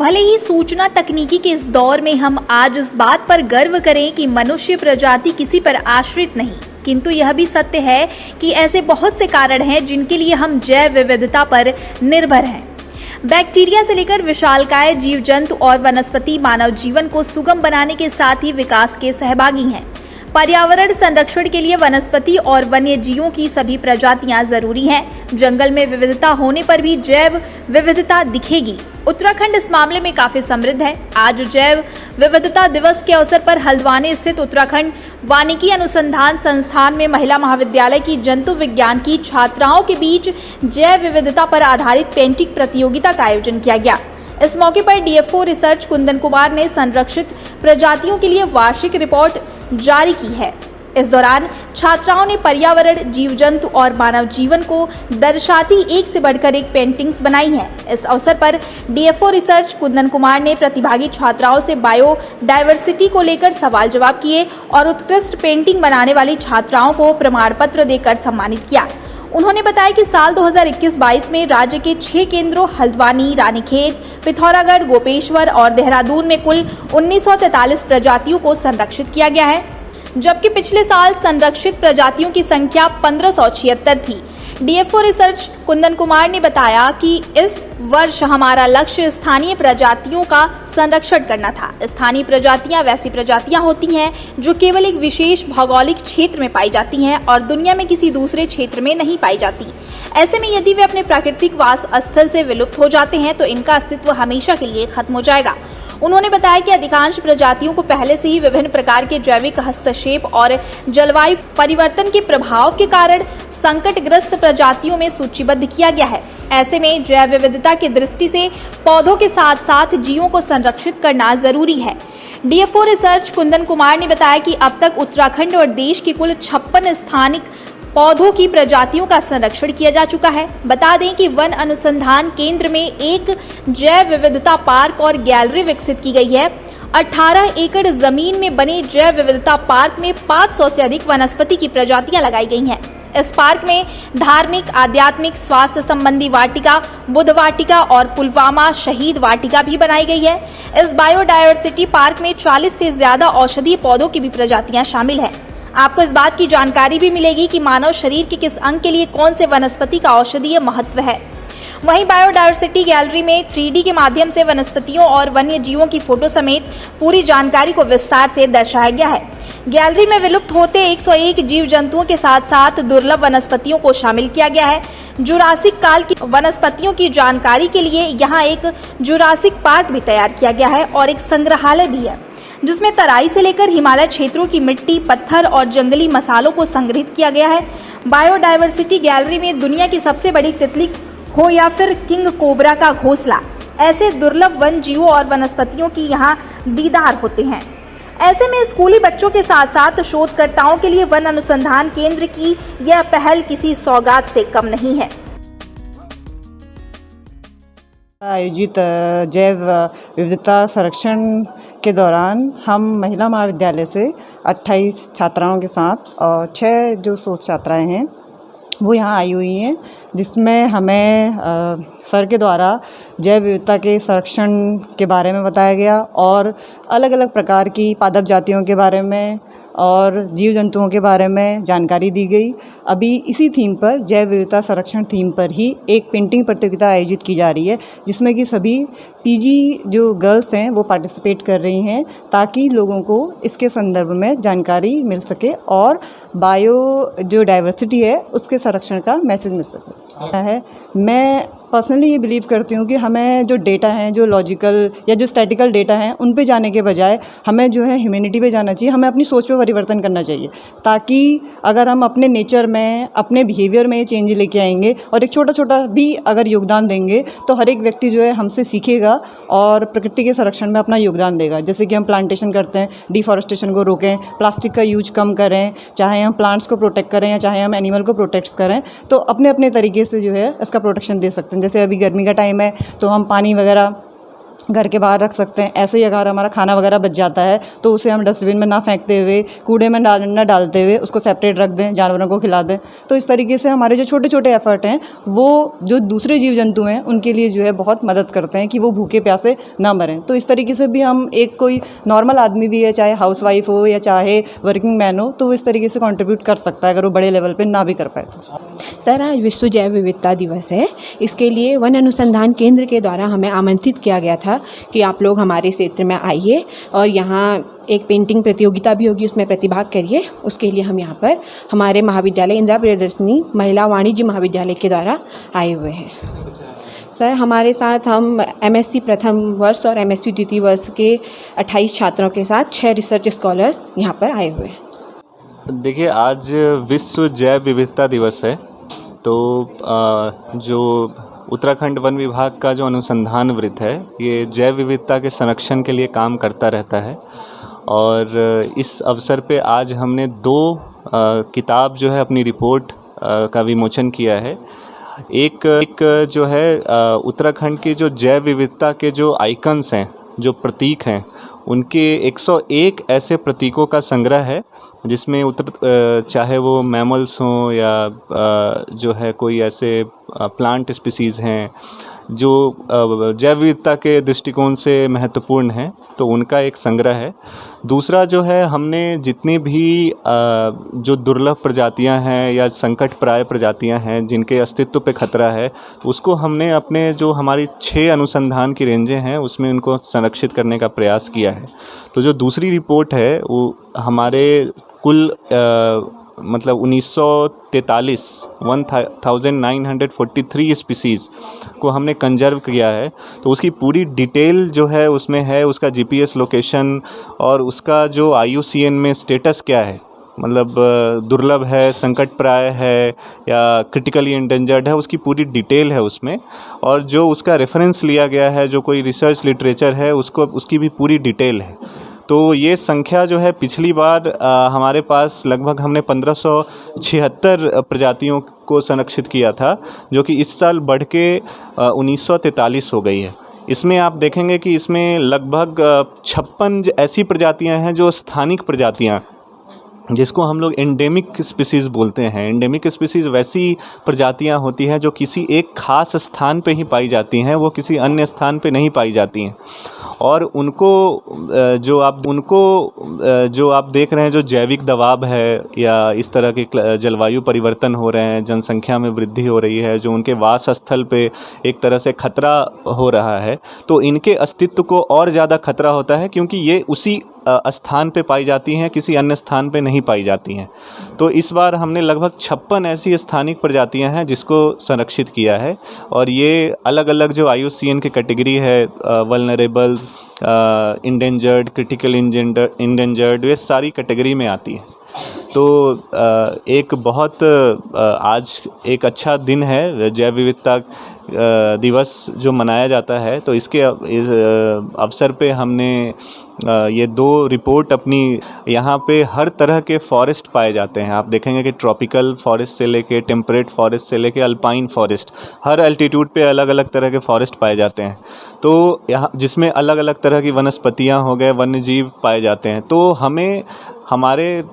भले ही सूचना तकनीकी के इस दौर में हम आज इस बात पर गर्व करें कि मनुष्य प्रजाति किसी पर आश्रित नहीं, किंतु यह भी सत्य है कि ऐसे बहुत से कारण हैं जिनके लिए हम जैव विविधता पर निर्भर हैं। बैक्टीरिया से लेकर विशालकाय जीव जंतु और वनस्पति मानव जीवन को सुगम बनाने के साथ ही विकास के सहभागी हैं। पर्यावरण संरक्षण के लिए वनस्पति और वन्य जीवों की सभी प्रजातियां जरूरी हैं। जंगल में विविधता होने पर भी जैव विविधता दिखेगी। उत्तराखंड इस मामले में काफी समृद्ध है। आज जैव विविधता दिवस के अवसर पर हल्द्वानी स्थित उत्तराखंड वानिकी अनुसंधान संस्थान में महिला महाविद्यालय की जंतु विज्ञान की छात्राओं के बीच जैव विविधता पर आधारित पेंटिंग प्रतियोगिता का आयोजन किया गया। इस मौके पर डीएफओ रिसर्च कुंदन कुमार ने संरक्षित प्रजातियों के लिए वार्षिक रिपोर्ट जारी की है। इस दौरान छात्राओं ने पर्यावरण, जीव जंतु और मानव जीवन को दर्शाती एक से बढ़कर एक पेंटिंग्स बनाई हैं। इस अवसर पर डीएफओ रिसर्च कुंदन कुमार ने प्रतिभागी छात्राओं से बायो डायवर्सिटी को लेकर सवाल जवाब किए और उत्कृष्ट पेंटिंग बनाने वाली छात्राओं को प्रमाण पत्र देकर सम्मानित किया। उन्होंने बताया कि साल 2021-22 में राज्य के 6 केंद्रों हल्द्वानी, रानीखेत, पिथौरागढ़, गोपेश्वर और देहरादून में कुल 1943 प्रजातियों को संरक्षित किया गया है, जबकि पिछले साल संरक्षित प्रजातियों की संख्या 1576 थी। डीएफओ रिसर्च कुंदन कुमार ने बताया कि इस वर्ष हमारा लक्ष्य स्थानीय प्रजातियों का संरक्षण करना था। स्थानीय प्रजातियां वैसी प्रजातियां होती हैं जो केवल एक विशेष भौगोलिक क्षेत्र में पाई जाती हैं और दुनिया में किसी दूसरे क्षेत्र में नहीं पाई जाती। ऐसे में यदि वे अपने प्राकृतिक वास स्थल से विलुप्त हो जाते हैं तो इनका अस्तित्व हमेशा के लिए खत्म हो जाएगा। उन्होंने बताया कि अधिकांश प्रजातियों को पहले से ही विभिन्न प्रकार के जैविक हस्तक्षेप और जलवायु परिवर्तन के प्रभाव के कारण संकटग्रस्त प्रजातियों में सूचीबद्ध किया गया है। ऐसे में जैव विविधता की दृष्टि से पौधों के साथ साथ जीवों को संरक्षित करना जरूरी है। डीएफओ रिसर्च कुंदन कुमार ने बताया कि अब तक उत्तराखंड और देश की कुल 56 स्थानिक पौधों की प्रजातियों का संरक्षण किया जा चुका है। बता दें कि वन अनुसंधान केंद्र में एक जैव विविधता पार्क और गैलरी विकसित की गई है। 18 एकड़ जमीन में बने जैव विविधता पार्क में 500 से अधिक वनस्पति की प्रजातियां लगाई गई हैं। इस पार्क में धार्मिक, आध्यात्मिक, स्वास्थ्य संबंधी वाटिका, बुद्ध वाटिका और पुलवामा शहीद वाटिका भी बनाई गई है। इस बायोडायवर्सिटी पार्क में 40 से ज्यादा औषधीय पौधों की भी प्रजातियां शामिल है। आपको इस बात की जानकारी भी मिलेगी कि मानव शरीर के किस अंग के लिए कौन से वनस्पति का औषधीय महत्व है। वहीं बायोडायवर्सिटी गैलरी में 3D के माध्यम से वनस्पतियों और वन्य जीवों की फोटो समेत पूरी जानकारी को विस्तार से दर्शाया गया है। गैलरी में विलुप्त होते 101 जीव जंतुओं के साथ साथ दुर्लभ वनस्पतियों को शामिल किया गया है। जुरासिक काल की वनस्पतियों की जानकारी के लिए यहाँ एक जुरासिक पार्क भी तैयार किया गया है और एक संग्रहालय भी है, जिसमें तराई से लेकर हिमालय क्षेत्रों की मिट्टी, पत्थर और जंगली मसालों को संग्रहित किया गया है। बायोडायवर्सिटी गैलरी में दुनिया की सबसे बड़ी तितली हो या फिर किंग कोबरा का घोंसला, ऐसे दुर्लभ वन जीवों और वनस्पतियों की यहाँ दीदार होते हैं। ऐसे में स्कूली बच्चों के साथ साथ शोधकर्ताओं के लिए वन अनुसंधान केंद्र की यह पहल किसी सौगात से कम नहीं है। आयोजित जैव विविधता संरक्षण के दौरान हम महिला महाविद्यालय से 28 छात्राओं के साथ और 6 जो शोध छात्राएं हैं वो यहाँ आई हुई हैं, जिसमें हमें सर के द्वारा जैव विविधता के संरक्षण के बारे में बताया गया और अलग अलग प्रकार की पादप जातियों के बारे में और जीव जंतुओं के बारे में जानकारी दी गई। अभी इसी थीम पर, जैव विविधता संरक्षण थीम पर ही एक पेंटिंग प्रतियोगिता आयोजित की जा रही है, जिसमें कि सभी पीजी जो गर्ल्स हैं वो पार्टिसिपेट कर रही हैं, ताकि लोगों को इसके संदर्भ में जानकारी मिल सके और बायो जो डाइवर्सिटी है उसके संरक्षण का मैसेज मिल सके है। मैं पर्सनली ये बिलीव करती हूँ कि हमें जो डेटा हैं, जो लॉजिकल या जो स्टैटिकल डेटा हैं, उन पे जाने के बजाय हमें जो है ह्यूमैनिटी पे जाना चाहिए। हमें अपनी सोच पे परिवर्तन करना चाहिए, ताकि अगर हम अपने नेचर में, अपने बिहेवियर में चेंज लेके आएंगे और एक छोटा छोटा भी अगर योगदान देंगे तो हर एक व्यक्ति जो है हमसे सीखेगा और प्रकृति के संरक्षण में अपना योगदान देगा। जैसे कि हम प्लांटेशन करते हैं, डिफॉरेस्टेशन को रोकें, प्लास्टिक का यूज कम करें, चाहे हम प्लांट्स को प्रोटेक्ट करें या चाहे हम एनिमल को प्रोटेक्ट करें, तो अपने अपने तरीके से जो है इसका प्रोटेक्शन दे सकते हैं। जैसे अभी गर्मी का टाइम है तो हम पानी वगैरह घर के बाहर रख सकते हैं। ऐसे ही अगर हमारा खाना वगैरह बच जाता है तो उसे हम डस्टबिन में ना फेंकते हुए, कूड़े में ना डालते हुए उसको सेपरेट रख दें, जानवरों को खिला दें। तो इस तरीके से हमारे जो छोटे छोटे एफ़र्ट हैं वो जो दूसरे जीव जंतु हैं उनके लिए जो है बहुत मदद करते हैं कि वो भूखे प्यासे ना मरें। तो इस तरीके से भी हम, एक कोई नॉर्मल आदमी भी है, चाहे हाउसवाइफ हो या चाहे वर्किंग मैन हो, तो वो इस तरीके से कंट्रीब्यूट कर सकता है अगर वो बड़े लेवल पे ना भी कर पाए तो। सर, आज विश्व जैव विविधता दिवस है। इसके लिए वन अनुसंधान केंद्र के द्वारा हमें आमंत्रित किया गया था कि आप लोग हमारे क्षेत्र में आइए और यहाँ एक पेंटिंग प्रतियोगिता भी होगी, उसमें प्रतिभाग करिए। उसके लिए हम यहाँ पर हमारे महाविद्यालय इंदिरा प्रियदर्शनी महिला वाणिज्य महाविद्यालय के द्वारा आए हुए हैं। सर, हमारे साथ हम एमएससी प्रथम वर्ष और एमएससी द्वितीय वर्ष के 28 छात्रों के साथ 6 रिसर्च स्कॉलर्स यहाँ पर आए हुए हैं। देखिए, आज विश्व जैव विविधता दिवस है, तो जो उत्तराखंड वन विभाग का जो अनुसंधान वृत्त है, ये जैव विविधता के संरक्षण के लिए काम करता रहता है। और इस अवसर पे आज हमने 2 किताब जो है अपनी रिपोर्ट का विमोचन किया है। एक जो है उत्तराखंड की जो जैव विविधता के जो आइकन्स हैं, जो प्रतीक हैं, उनके 101 ऐसे प्रतीकों का संग्रह है जिसमें चाहे वो मैमल्स हों या जो है कोई ऐसे प्लांट स्पीसीज़ हैं जो जैव विविधता के दृष्टिकोण से महत्वपूर्ण हैं, तो उनका एक संग्रह है। दूसरा जो है, हमने जितनी भी जो दुर्लभ प्रजातियां हैं या संकटप्राय प्रजातियां हैं जिनके अस्तित्व पे खतरा है, उसको हमने अपने जो हमारी 6 अनुसंधान की रेंजें हैं उसमें उनको संरक्षित करने का प्रयास किया है। तो जो दूसरी रिपोर्ट है वो हमारे कुल मतलब 1943 स्पीसीज़ को हमने कंजर्व किया है। तो उसकी पूरी डिटेल जो है उसमें है, उसका जीपीएस लोकेशन और उसका जो IUCN में स्टेटस क्या है, मतलब दुर्लभ है, संकटप्राय है या क्रिटिकली एंडेंजर्ड है, उसकी पूरी डिटेल है उसमें। और जो उसका रेफरेंस लिया गया है, जो कोई रिसर्च लिटरेचर है, उसकी भी पूरी डिटेल है। तो ये संख्या जो है, पिछली बार हमारे पास लगभग हमने 1576 प्रजातियों को संरक्षित किया था, जो कि इस साल बढ़ के 1943 हो गई है। इसमें आप देखेंगे कि इसमें लगभग 56 ऐसी प्रजातियां हैं जो स्थानिक प्रजातियां, जिसको हम लोग एंडेमिक स्पीसीज़ बोलते हैं। एंडेमिक स्पीसीज़ वैसी प्रजातियां होती हैं जो किसी एक ख़ास स्थान पे ही पाई जाती हैं, वो किसी अन्य स्थान पे नहीं पाई जाती हैं। और उनको जो आप देख रहे हैं, जो जैविक दबाव है या इस तरह के जलवायु परिवर्तन हो रहे हैं, जनसंख्या में वृद्धि हो रही है, जो उनके वास स्थल पे एक तरह से खतरा हो रहा है, तो इनके अस्तित्व को और ज़्यादा खतरा होता है क्योंकि ये उसी स्थान पे पाई जाती हैं, किसी अन्य स्थान पे नहीं पाई जाती हैं। तो इस बार हमने लगभग 56 ऐसी स्थानिक प्रजातियां हैं जिसको संरक्षित किया है। और ये अलग अलग जो IUCN की कैटेगरी है, वल्नरेबल, इंडेंजर्ड, क्रिटिकल इंडेंजर्ड, वे सारी कैटेगरी में आती है। तो एक बहुत आज एक अच्छा दिन है, जैव विविधता दिवस जो मनाया जाता है। तो इस अवसर पे हमने ये 2 रिपोर्ट अपनी, यहाँ पे हर तरह के फॉरेस्ट पाए जाते हैं। आप देखेंगे कि ट्रॉपिकल फॉरेस्ट से लेके टेम्परेट फॉरेस्ट से लेके अल्पाइन फॉरेस्ट, हर एल्टीट्यूड पे अलग अलग तरह के फॉरेस्ट पाए जाते हैं। तो यहाँ जिसमें अलग अलग तरह की वनस्पतियाँ हो गए, वन्य जीव पाए जाते हैं। तो हमें हमारे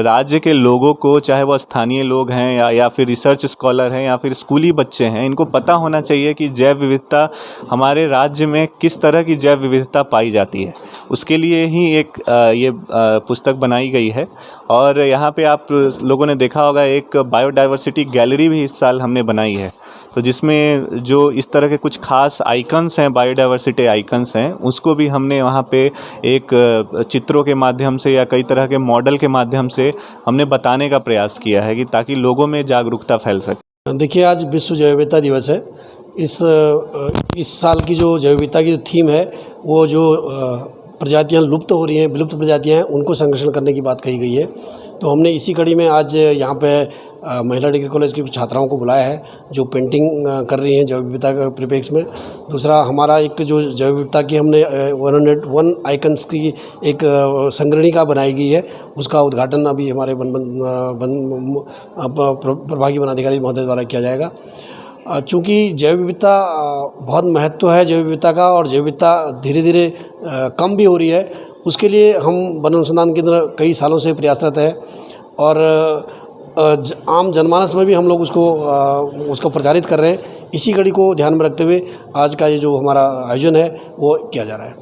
राज्य के लोगों को, चाहे वो स्थानीय लोग हैं या फिर रिसर्च स्कॉलर हैं या फिर स्कूली बच्चे हैं, इनको पता होना चाहिए कि जैव विविधता हमारे राज्य में किस तरह की जैव विविधता पाई जाती है। उसके लिए ही एक ये पुस्तक बनाई गई है। और यहाँ पे आप लोगों ने देखा होगा, एक बायोडाइवर्सिटी गैलरी भी इस साल हमने बनाई है, तो जिसमें जो इस तरह के कुछ खास आइकन्स हैं, बायोडाइवर्सिटी आइकन्स हैं, उसको भी हमने वहाँ पे एक चित्रों के माध्यम से या कई तरह के मॉडल के माध्यम से हमने बताने का प्रयास किया है कि ताकि लोगों में जागरूकता फैल सके। देखिए, आज विश्व जैव विविधता दिवस है। इस साल की जो जैव विविधता की जो थीम है, वो जो प्रजातियां लुप्त हो रही हैं, विलुप्त प्रजातियां हैं, उनको संरक्षण करने की बात कही गई है। तो हमने इसी कड़ी में आज यहाँ पे महिला डिग्री कॉलेज की छात्राओं को बुलाया है जो पेंटिंग कर रही हैं जैव विविधता के परिप्रेक्ष्य में। दूसरा, हमारा एक जो जैव विविधता की हमने 101 आइकन्स की एक संग्रहणिका बनाई गई है, उसका उद्घाटन अभी हमारे प्रभागी वनाधिकारी महोदय द्वारा किया जाएगा। चूँकि जैव विविधता बहुत महत्व है जैव विविधता का, और जैव विविधता धीरे धीरे कम भी हो रही है। उसके लिए हम वन अनुसंधान केंद्र कई सालों से प्रयासरत है, और आम जनमानस में भी हम लोग उसको प्रचारित कर रहे हैं। इसी कड़ी को ध्यान में रखते हुए आज का ये जो हमारा आयोजन है वो किया जा रहा है।